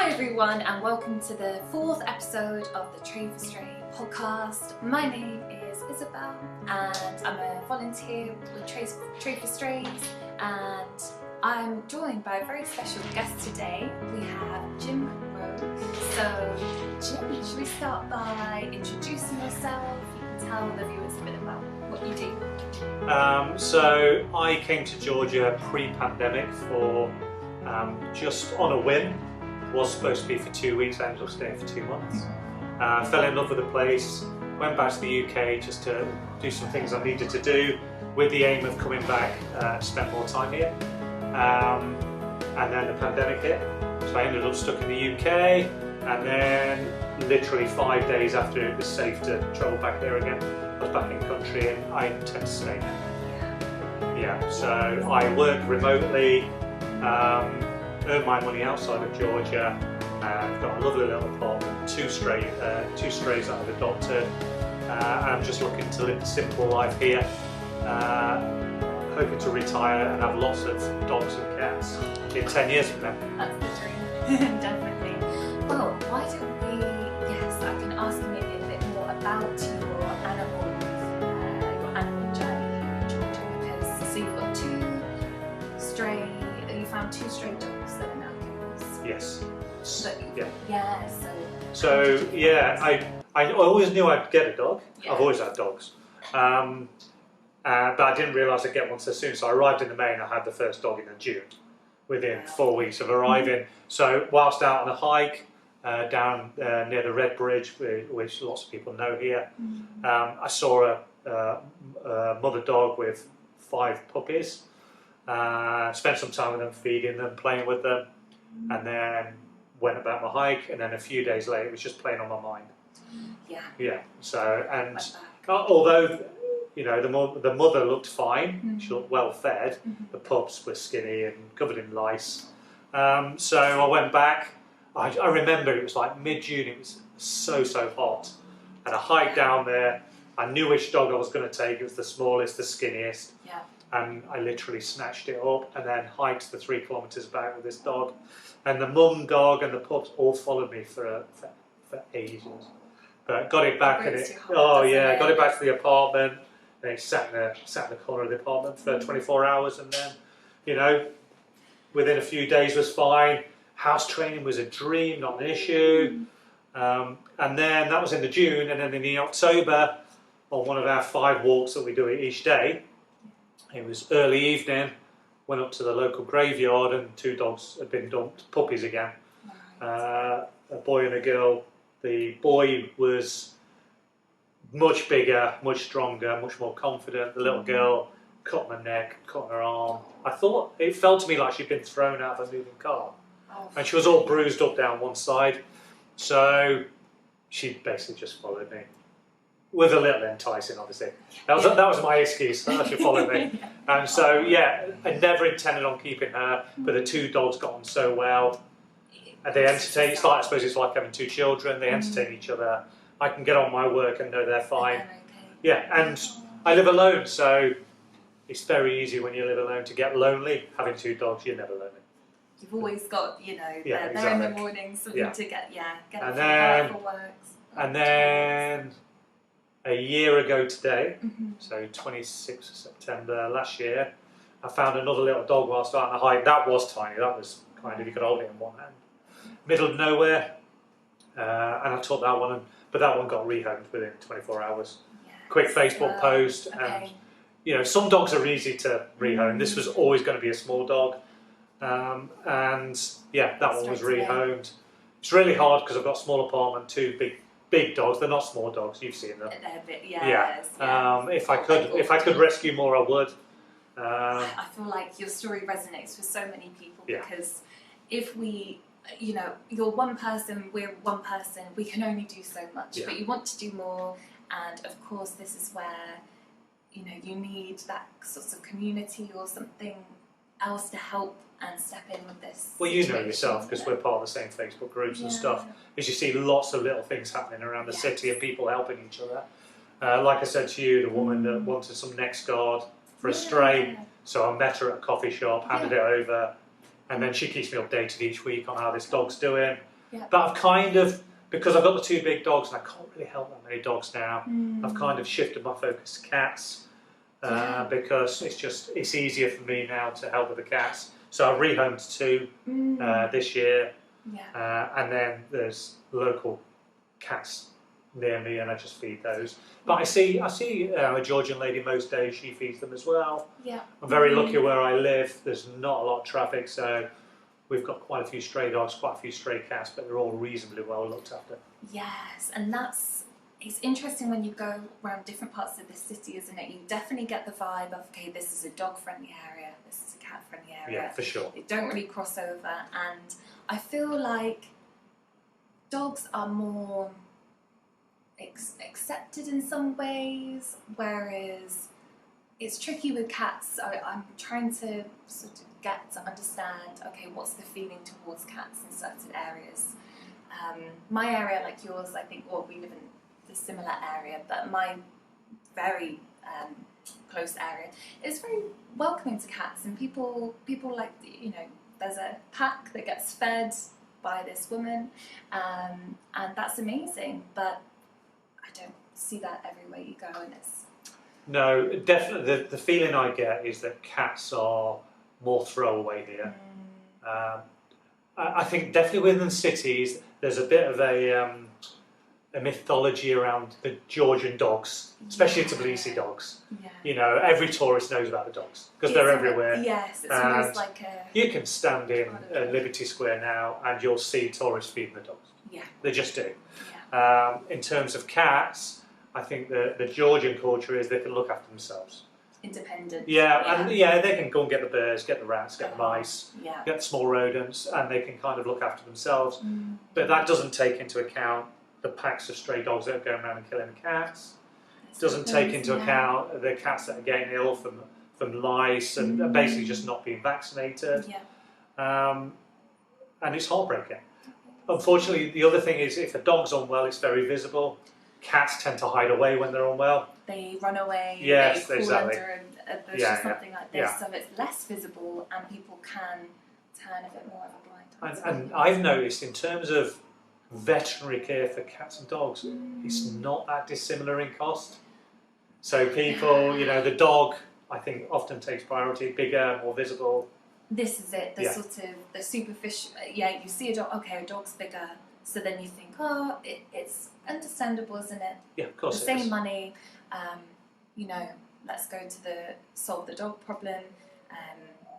Hi everyone, and welcome to the 4th episode of the Tray4Stray Podcast. My name is Isabel and I'm a volunteer with Tray4Strays, and I'm joined by a very special guest today. We have Jim Rowe. So Jim, should we start by introducing yourself? You can tell the viewers a bit about what you do. So I came to Georgia pre-pandemic for just on a whim. It was supposed to be for 2 weeks, I ended up staying for 2 months. Fell in love with the place, went back to the UK just to do some things I needed to do with the aim of coming back and spend more time here. And then the pandemic hit, so I ended up stuck in the UK, and then literally 5 days after it was safe to travel back there again, I was back in country and I intend to stay now. Yeah, so I work remotely, earn my money outside of Georgia. I've got a lovely little apartment, two strays that I've adopted, and I'm just looking to live a simple life here, hoping to retire and have lots of dogs and cats in 10 years from now. That's the dream, definitely. Well, why don't we, I can ask you maybe a bit more about your animal journey here in Georgia, because so you've got you found two stray dogs that are now yours. Yes. I always knew I'd get a dog. Yeah. I've always had dogs. But I didn't realise I'd get one so soon. So I arrived in the May and I had the first dog in June, within 4 weeks of arriving. So whilst out on a hike down near the Red Bridge, which lots of people know here, I saw a mother dog with 5 puppies. Spent some time with them, feeding them, playing with them, and then went about my hike. And then a few days later, it was just playing on my mind. Yeah. So, and although the mother looked fine, she looked well fed. The pups were skinny and covered in lice. So I went back. I remember it was like mid-June. It was so hot, and I hiked down there. I knew which dog I was going to take. It was the smallest, the skinniest. Yeah. And I literally snatched it up and then hiked the 3 kilometres back with this dog. And the mum dog and the pups all followed me for ages. But got it back, got it back to the apartment. And it sat in the corner of the apartment for 24 hours, and then, within a few days was fine. House training was a dream, not an issue. And then that was in the June, and then in the October, on one of our 5 walks that we do each day, it was early evening, went up to the local graveyard and 2 dogs had been dumped, puppies again. A boy and a girl. The boy was much bigger, much stronger, much more confident. The little girl cut on her neck, cut on her arm. It felt to me like she'd been thrown out of a moving car. And she was all bruised up down one side. So she basically just followed me. With a little enticing, obviously. That was my excuse. That she followed me. And so, I never intended on keeping her, but the 2 dogs got on so well. And they entertain. I suppose it's like having 2 children. They entertain each other. I can get on my work and know they're fine. Yeah, and I live alone, so it's very easy when you live alone to get lonely. Having 2 dogs, you're never lonely. You've always got, they're in the morning, something to get and for work. And then a year ago today, so 26th of September last year, I found another little dog while starting a hike. That was tiny. That was kind of, you could hold it in one hand. Middle of nowhere, and I took that one, but that one got rehomed within 24 hours. Yeah, quick Facebook post, and some dogs are easy to rehome. This was always going to be a small dog, and that one was rehomed. It's really hard because I've got a small apartment, 2 big dogs. They're not small dogs. You've seen them. They're a bit, If I could rescue more, I would. I feel like your story resonates with so many people because if we, you're one person, we're one person, we can only do so much, but you want to do more, and of course this is where, you need that sort of community or something else to help and step in with this. Well, you know yourself, because we're part of the same Facebook groups and stuff, is you see lots of little things happening around the city and people helping each other. Like I said to you, the woman that wanted some next guard for a stray, so I met her at a coffee shop, handed it over, and then she keeps me updated each week on how this dog's doing. Yeah. But I've kind of, because I've got the two big dogs and I can't really help that many dogs now, I've kind of shifted my focus to cats because it's easier for me now to help with the cats. So I've rehomed 2 this year, and then there's local cats near me, and I just feed those. But I see a Georgian lady most days. She feeds them as well. Yeah, I'm very lucky where I live. There's not a lot of traffic, so we've got quite a few stray dogs, quite a few stray cats, but they're all reasonably well looked after. Yes, and it's interesting when you go around different parts of the city, isn't it? You definitely get the vibe of, okay, this is a dog-friendly area, this is a cat-friendly area. Yeah, for sure. They don't really cross over, and I feel like dogs are more accepted in some ways, whereas it's tricky with cats. I'm trying to sort of get to understand, okay, what's the feeling towards cats in certain areas. My area, like yours, I think, well, we live in a similar area, but my very close area is very welcoming to cats, and people like, you know, there's a pack that gets fed by this woman, and that's amazing, but I don't see that everywhere you go, and it's... No, definitely the feeling I get is that cats are more throwaway here. I think definitely within cities there's a bit of a mythology around the Georgian dogs, especially Tbilisi dogs. Yeah. You know, every tourist knows about the dogs because they're everywhere. Yes, it's almost like a... You can stand in Liberty Square now and you'll see tourists feeding the dogs. Yeah. They just do. Yeah. In terms of cats, I think the Georgian culture is they can look after themselves. Independent. Yeah, and they can go and get the birds, get the rats, get the mice, get the small rodents, and they can kind of look after themselves. But that doesn't take into account the packs of stray dogs that are going around and killing the cats. It doesn't take into account the cats that are getting ill from lice and basically just not being vaccinated. Yeah. And it's heartbreaking. Unfortunately, the other thing is if a dog's unwell, it's very visible. Cats tend to hide away when they're unwell. They run away, yes, they crawl exactly. under a bush or something like this, so it's less visible and people can turn a bit more of a blind eye. And I've noticed in terms of veterinary care for cats and dogs, it's not that dissimilar in cost. So people, you know, the dog, I think, often takes priority, bigger, more visible. This is it, sort of, the superficial, you see a dog, okay, a dog's bigger, so then you think, oh, it's understandable, isn't it? Yeah, of course. The same money, you know, let's go to solve the dog problem.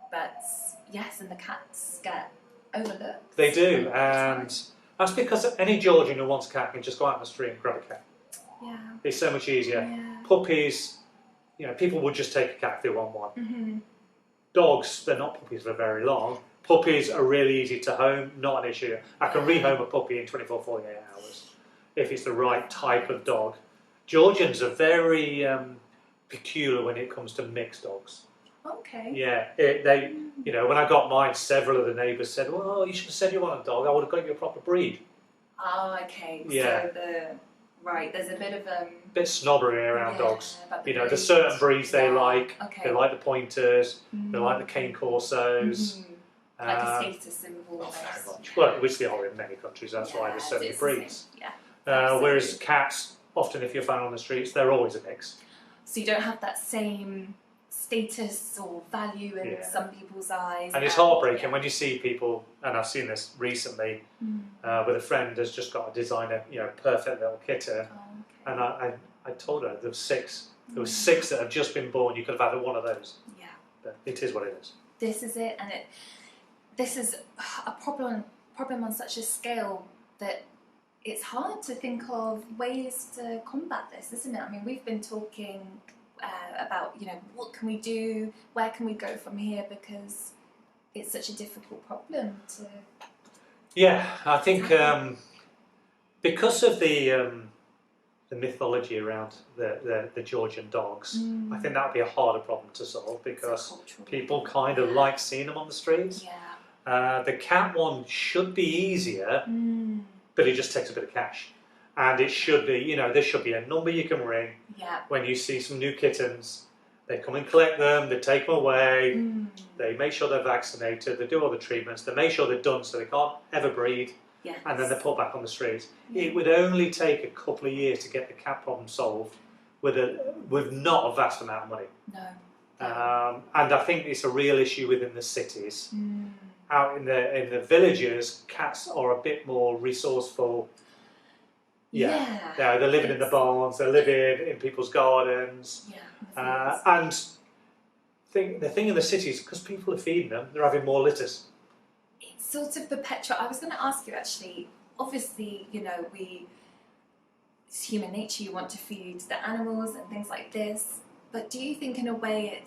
But yes, and the cats get overlooked. They do, and that's because any Georgian who wants a cat can just go out on the street and grab a cat. Yeah. It's so much easier. Yeah. Puppies, you know, people would just take a cat if they want one. Dogs, they're not puppies for very long. Puppies are really easy to home, not an issue. I can rehome a puppy in 24, 48 hours if it's the right type of dog. Georgians are very peculiar when it comes to mixed dogs. Okay. Yeah, they, you know, when I got mine, several of the neighbours said, well, you should have said you want a dog, I would have got you a proper breed. Oh, okay. Yeah. So there's a bit of bit snobbery around dogs. You know, there's certain breeds they like. Okay. They like the pointers, they like the cane corsos. Like a status symbol. Not very much. Well, which they are in many countries, that's why there's so many breeds. Whereas cats, often if you're found on the streets, they're always a mix. So you don't have that same status or value in some people's eyes. And it's heartbreaking when you see people, and I've seen this recently, with a friend has just got to design a perfect little kitten, and I told her there were 6. There were 6 that have just been born. You could have had one of those. Yeah. But it is what it is. This is it, and this is a problem on such a scale that it's hard to think of ways to combat this, isn't it? I mean, we've been talking about, what can we do, where can we go from here, because it's such a difficult problem to... Yeah, I think because of the mythology around the Georgian dogs, I think that would be a harder problem to solve because people kind of like seeing them on the streets. Yeah. The cat one should be easier, but it just takes a bit of cash. And it should be, there should be a number you can ring when you see some new kittens. They come and collect them, they take them away, they make sure they're vaccinated, they do all the treatments, they make sure they're done so they can't ever breed. Yes. and then they're put back on the streets. Yeah. It would only take a couple of years to get the cat problem solved with not a vast amount of money. No. And I think it's a real issue within the cities. Out in the villages, cats are a bit more resourceful. They're living in the barns, they're living in people's gardens. And the thing in the cities, because people are feeding them, they're having more litters. It's sort of perpetual. I was going to ask you actually, obviously, it's human nature, you want to feed the animals and things like this, but do you think in a way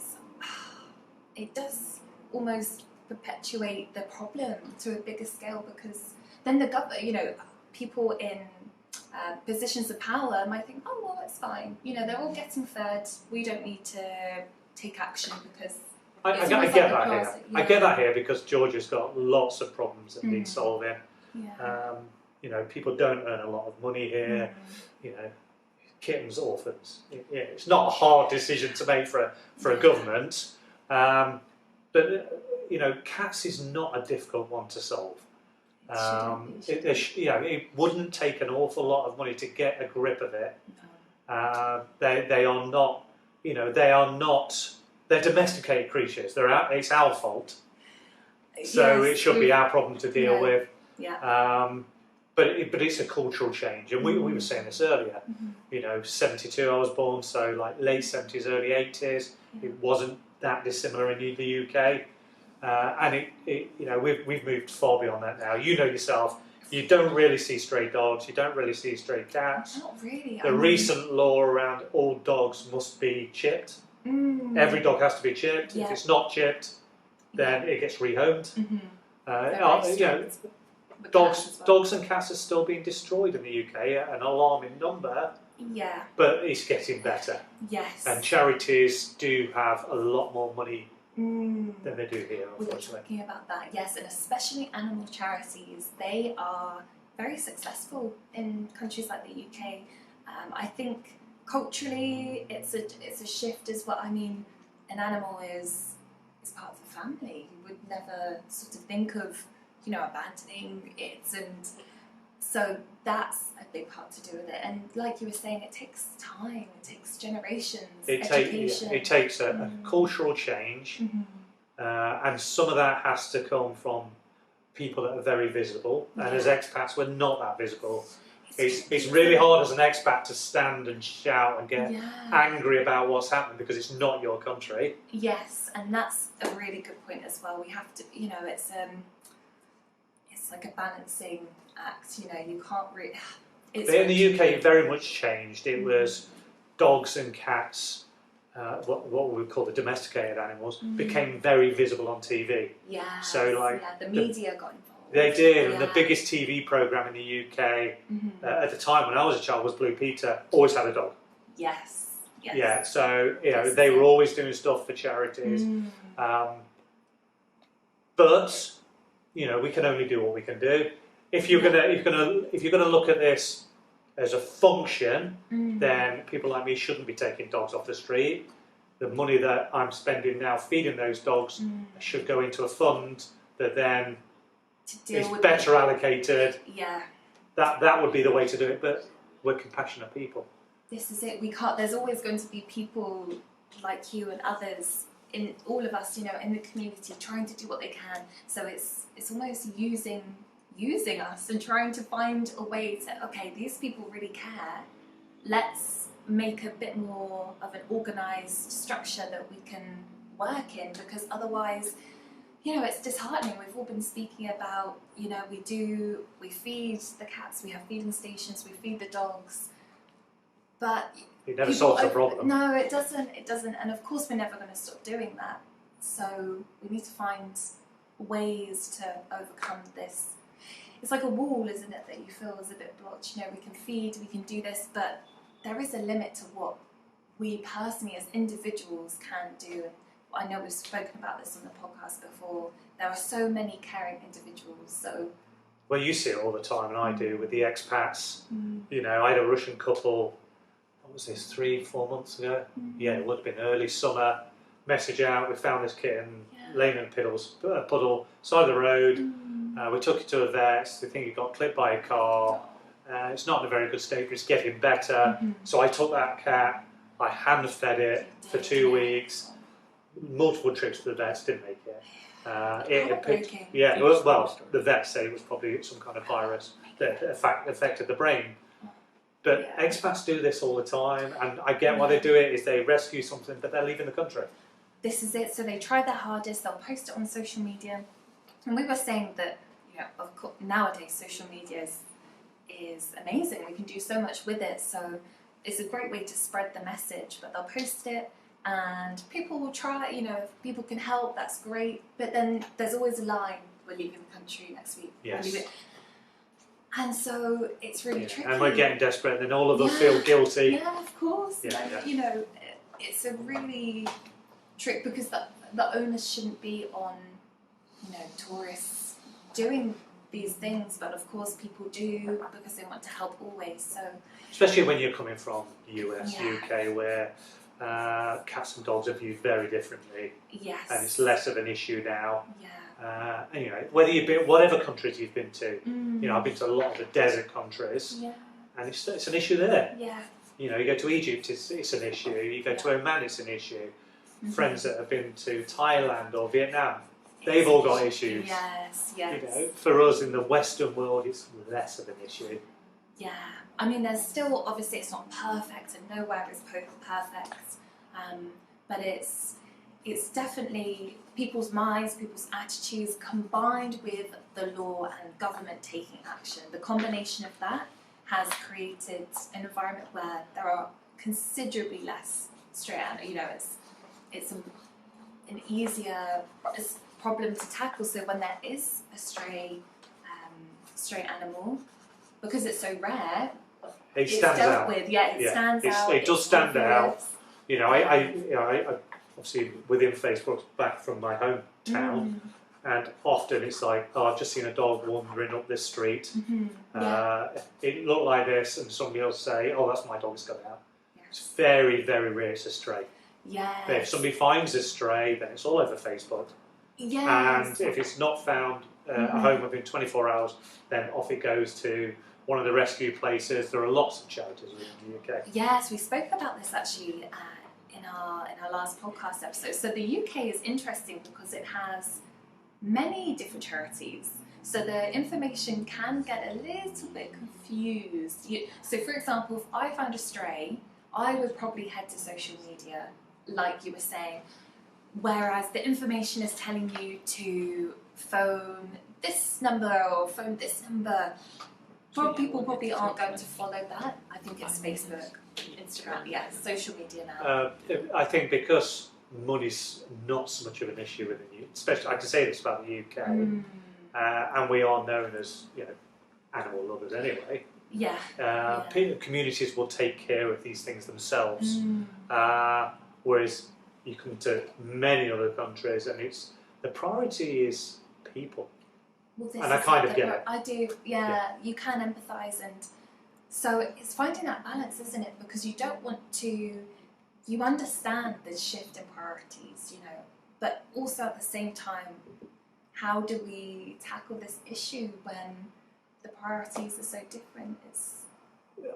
it does almost perpetuate the problem to a bigger scale, because then the government, people in positions of power might think, oh well, it's fine, they're all getting fed, we don't need to take action because I get that here. I get that here because Georgia's got lots of problems that need solving. People don't earn a lot of money here. Kittens, orphans. It's not a hard decision to make for a government, but cats is not a difficult one to solve. It wouldn't take an awful lot of money to get a grip of it. They are not. They're domesticated creatures. It's our fault. So it should be our problem to deal with. But it's a cultural change, and we were saying this earlier. 72 I was born, so like late 70s, early 80s. It wasn't that dissimilar in the UK, and we've moved far beyond that now. You know yourself. You don't really see stray dogs. You don't really see stray cats. Not really. The recent law around all dogs must be chipped. Every dog has to be chipped. If it's not chipped, then it gets rehomed. Dogs and cats are still being destroyed in the UK at an alarming number. But it's getting better. Yes. And charities do have a lot more money than they do here, unfortunately. We were talking about that, yes, and especially animal charities. They are very successful in countries like the UK. I think culturally, it's a shift as well. I mean, an animal is part of the family. You would never sort of think of, abandoning it, and so that's a big part to do with it. And like you were saying, it takes time. It takes generations. Education. It takes a cultural change, and some of that has to come from people that are very visible. And as expats, we're not that visible. It's really hard as an expat to stand and shout and get angry about what's happening because it's not your country. Yes, and that's a really good point as well. We have to, it's like a balancing act. You can't really. In the UK, it very much changed. It was dogs and cats, what we would call the domesticated animals, became very visible on TV. Yeah. So the media got involved. They did, and the biggest TV programme in the UK at the time when I was a child was Blue Peter. Always had a dog. Yes. Yeah, so they were always doing stuff for charities, but we can only do what we can do. If you're gonna look at this as a function, then people like me shouldn't be taking dogs off the street. The money that I'm spending now feeding those dogs should go into a fund that then is better allocated. That would be the way to do it, but we're compassionate people. This is it. We can't. There's always going to be people like you and others, in all of us, in the community, trying to do what they can. So it's almost using us and trying to find a way to, okay, these people really care. Let's make a bit more of an organised structure that we can work in, because otherwise, it's disheartening. We've all been speaking about, we feed the cats, we have feeding stations, we feed the dogs, but it never solves the problem. No, it doesn't, and of course we're never going to stop doing that. So we need to find ways to overcome this. It's like a wall, isn't it, that you feel is a bit blocked. We can feed, we can do this, but there is a limit to what we personally as individuals can do. I know we've spoken about this on the podcast before. There are so many caring individuals. So, well, you see it all the time, and I do with the expats. I had a Russian couple. What was this? 3-4 months ago? Yeah, it would have been early summer. Message out. We found this kitten laying in a puddle, side of the road. We took it to a vet. They think it got clipped by a car. It's not in a very good state, but it's getting better. So I took that cat, I hand fed it for 2 weeks, multiple trips to the vets, didn't make it. The vet said it was probably some kind of virus that affected the brain. But expats do this all the time, and I get why they do it, is they rescue something, but they're leaving the country. This is it. So they try their hardest, they'll post it on social media. And we were saying that, of course, nowadays social media is amazing. We can do so much with it. So it's a great way to spread the message. But they'll post it, and people will try. If people can help, that's great. But then there's always a line: "We're leaving the country next week." Yes. And so it's really tricky. And we're getting desperate, and then all of us feel guilty. Yeah, of course. It's a really trick, because the onus shouldn't be on tourists doing these things, but of course people do because they want to help always. So especially when you're coming from the US, UK, where cats and dogs are viewed very differently. Yes. And it's less of an issue now. Yeah. Anyway, whatever countries you've been to, I've been to a lot of the desert countries, and it's an issue there. Yeah. You go to Egypt, it's an issue. You go to Oman, it's an issue. Friends that have been to Thailand or Vietnam, they've all got issues. Yes. For us in the Western world, it's less of an issue. Yeah. I mean, there's still, obviously, it's not perfect, and nowhere is perfect. But it's definitely people's minds, people's attitudes, combined with the law and government taking action. The combination of that has created an environment where there are considerably less stray animals. It's an easier problem to tackle. So when there is a stray animal, because it's so rare, it stands out. Stands out. It does stand out. I obviously within Facebook, back from my hometown, and often it's like, I've just seen a dog wandering up this street. It looked like this, and somebody else say, that's my dog, it's got out. Yes. It's very, very rare it's a stray. Yes. But if somebody finds a stray, then it's all over Facebook. Yes. And if it's not found at home within 24 hours, then off it goes to one of the rescue places. There are lots of charities within the UK. Yes, we spoke about this actually in our last podcast episode. So the UK is interesting because it has many different charities. So the information can get a little bit confused. So for example, if I found a stray, I would probably head to social media, like you were saying, whereas the information is telling you to phone this number or phone this number. People probably aren't going to follow that. I think it's Facebook, Instagram, social media now. I think because money's not so much of an issue within the UK, especially I can say this about the UK, and we are known as animal lovers anyway. Communities will take care of these things themselves, whereas you come to many other countries and the priority is people. Well, and I kind of get it. I do, you can empathise, and so it's finding that balance, isn't it? Because you don't want to, you understand the shift in priorities, but also at the same time, how do we tackle this issue when the priorities are so different?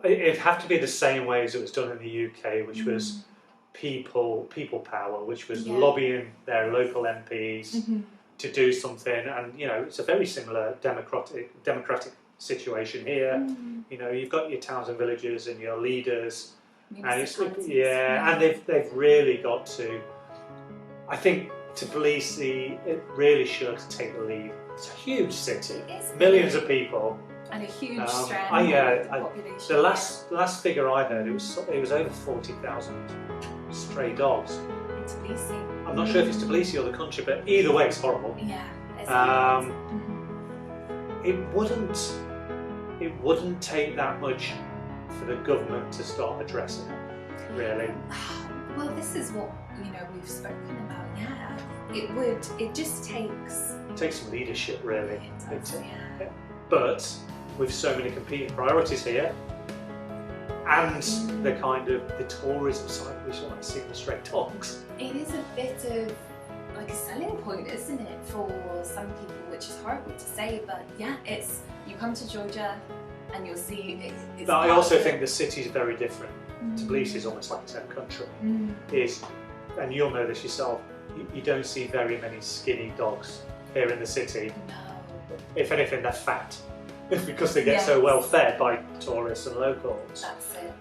It'd have to be the same way as it was done in the UK, which was people power, which was lobbying their local MPs to do something, and it's a very similar democratic situation here. You've got your towns and villages and your leaders, and and they've really got to. I think to police it really should take the lead. It's a huge city, millions of people, and a huge population. The last figure I heard, it was over 40,000 stray dogs. Tbilisi. I'm not sure if it's Tbilisi or the country, but either way, it's horrible. It wouldn't take that much for the government to start addressing it, really. Well, this is what we've spoken about. It just takes. It takes some leadership, really. It does, But with so many competing priorities here, and the tourism side, which like seeing the stray dogs. It is a bit of like a selling point, isn't it? For some people, which is horrible to say, but yeah, you come to Georgia and you'll see it's But I also think the city's very different. Tbilisi is almost like its own country. And you'll know this yourself, you don't see very many skinny dogs here in the city. No. If anything, they're fat because they get so well fed by tourists and locals. That's it.